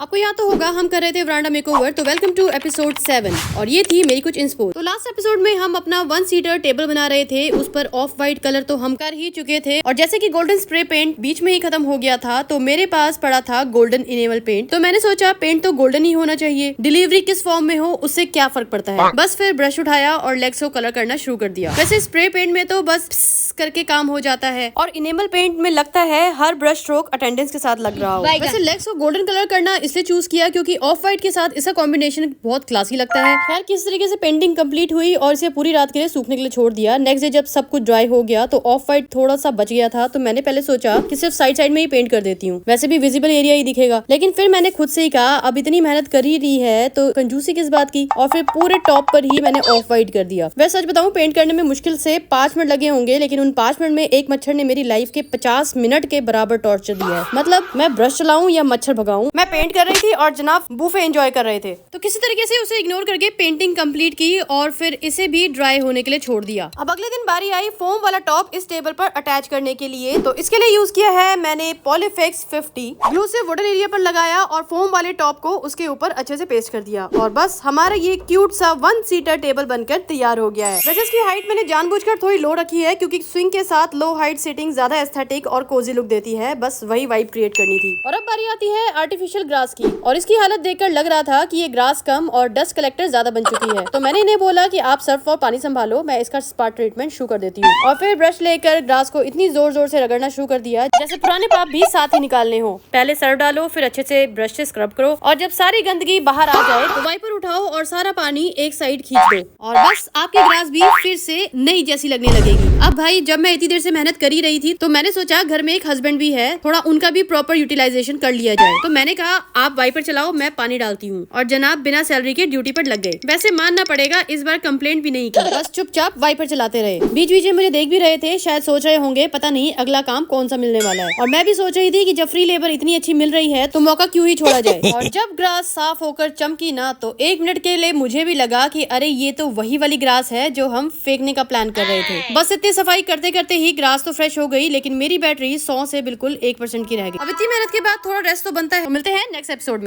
आपको याद तो होगा हम कर रहे थे वरांडा मेकओवर, तो वेलकम टू एपिसोड 7 और ये थी मेरी कुछ इंस्पो। तो लास्ट एपिसोड में हम अपना 1 सीटर टेबल बना रहे थे, उस पर ऑफ वाइट कलर तो हम कर ही चुके थे और जैसे कि गोल्डन स्प्रे पेंट बीच में ही खत्म हो गया था तो मेरे पास पड़ा था गोल्डन इनेमल पेंट। तो मैंने सोचा पेंट तो गोल्डन ही होना चाहिए, डिलीवरी किस फॉर्म में हो उससे क्या फर्क पड़ता है। बस फिर ब्रश उठाया और लेग्स को कलर करना शुरू कर दिया। वैसे स्प्रे पेंट में तो बस करके काम हो जाता है और इनेमल पेंट में लगता है हर ब्रश स्ट्रोक अटेंडेंस के साथ लग रहा हो। वैसे लेग्स को गोल्डन कलर करना इसलिए चूज किया क्योंकि ऑफ वाइट के साथ इसका कॉम्बिनेशन बहुत क्लासी लगता है। खैर किस तरीके से पेंटिंग कंप्लीट हुई और इसे पूरी रात के लिए सूखने के लिए छोड़ दिया। नेक्स्ट डे जब सब कुछ ड्राई हो गया तो ऑफ वाइट थोड़ा सा बच गया था, तो मैंने पहले सोचा कि सिर्फ साइड में ही पेंट कर देती हूँ, वैसे भी विजिबल एरिया ही दिखेगा। लेकिन फिर मैंने खुद से ही कहा अब इतनी मेहनत कर ही रही है तो कंजूसी किस बात की, और फिर पूरे टॉप पर ही मैंने ऑफ वाइट कर दिया। वैसे सच बताऊं पेंट करने में मुश्किल से 5 मिनट लगे होंगे, लेकिन उन 5 मिनट में एक मच्छर ने मेरी लाइफ के 50 मिनट के बराबर टॉर्चर दिया है। मतलब मैं ब्रश चलाऊं या मच्छर भगाऊं, मैं पेंट कर रही थी और जनाब बूफे एंजॉय कर रहे थे। तो किसी तरीके से उसे इग्नोर करके पेंटिंग कंप्लीट की और फिर इसे भी ड्राई होने के लिए छोड़ दिया। अब अगले दिन बारी आई फोम वाला टॉप इस टेबल पर अटैच करने के लिए, तो इसके लिए यूज किया है मैंने पॉलीफिक्स 50 ग्लू से वुडन एरिया पर लगाया और फोम वाले टॉप को उसके ऊपर अच्छे से पेस्ट कर दिया और बस हमारा ये क्यूट सा 1 सीटर टेबल बनकर तैयार हो गया है। वैसे इसकी हाइट मैंने जानबूझकर थोड़ी लो रखी है क्योंकि स्विंग के साथ लो हाइट सेटिंग ज्यादा एस्थेटिक और कोजी लुक देती है, बस वही वाइब क्रिएट करनी थी। और अब बारी आती है आर्टिफिशियल ग्रास की, और इसकी हालत देखकर लग रहा था कि ये ग्रास कम और डस्ट कलेक्टर ज्यादा बन चुकी है। तो मैंने इन्हें बोला कि आप सर्फ और पानी संभालो, मैं इसका स्पॉट ट्रीटमेंट शुरू कर देती हूँ। और फिर ब्रश लेकर ग्रास को इतनी जोर जोर से रगड़ना शुरू कर दिया जैसे पुराने पाप भी साथ ही निकालने हो। पहले सर्फ डालो, फिर अच्छे से ब्रश से स्क्रब करो और जब सारी गंदगी बाहर आ जाए तो वाइपर उठाओ और सारा पानी एक साइड खींच दो और बस आपकी ग्रास भी फिर से नई जैसी लगने लगेगी। अब भाई जब मैं इतनी देर से मेहनत कर ही रही थी तो मैंने सोचा घर में एक हस्बैंड भी है, थोड़ा उनका भी प्रॉपर यूटिलाइजेशन कर लिया जाए। तो मैंने कहा आप वाइपर चलाओ, मैं पानी डालती हूँ, और जनाब बिना सैलरी के ड्यूटी पर लग गए। वैसे मानना पड़ेगा इस बार कंप्लेंट भी नहीं की, बस चुपचाप वाइपर चलाते रहे। बीच बीच में मुझे देख भी रहे थे, शायद सोच रहे होंगे पता नहीं अगला काम कौन सा मिलने वाला है। और मैं भी सोच रही थी कि जब फ्री लेबर इतनी अच्छी मिल रही है तो मौका क्यों ही छोड़ा जाए। और जब ग्रास साफ होकर चमकी ना तो 1 मिनट के लिए मुझे भी लगा कि अरे ये तो वही वाली ग्रास है जो हम फेंकने का प्लान कर रहे थे। बस इतनी सफाई करते करते ही ग्रास तो फ्रेश हो गई, लेकिन मेरी बैटरी 100 से बिल्कुल 1% की रह गई। अब इतनी मेहनत के बाद थोड़ा रेस्ट तो बनता है। मिलते हैं नेक्स्ट एपिसोड में।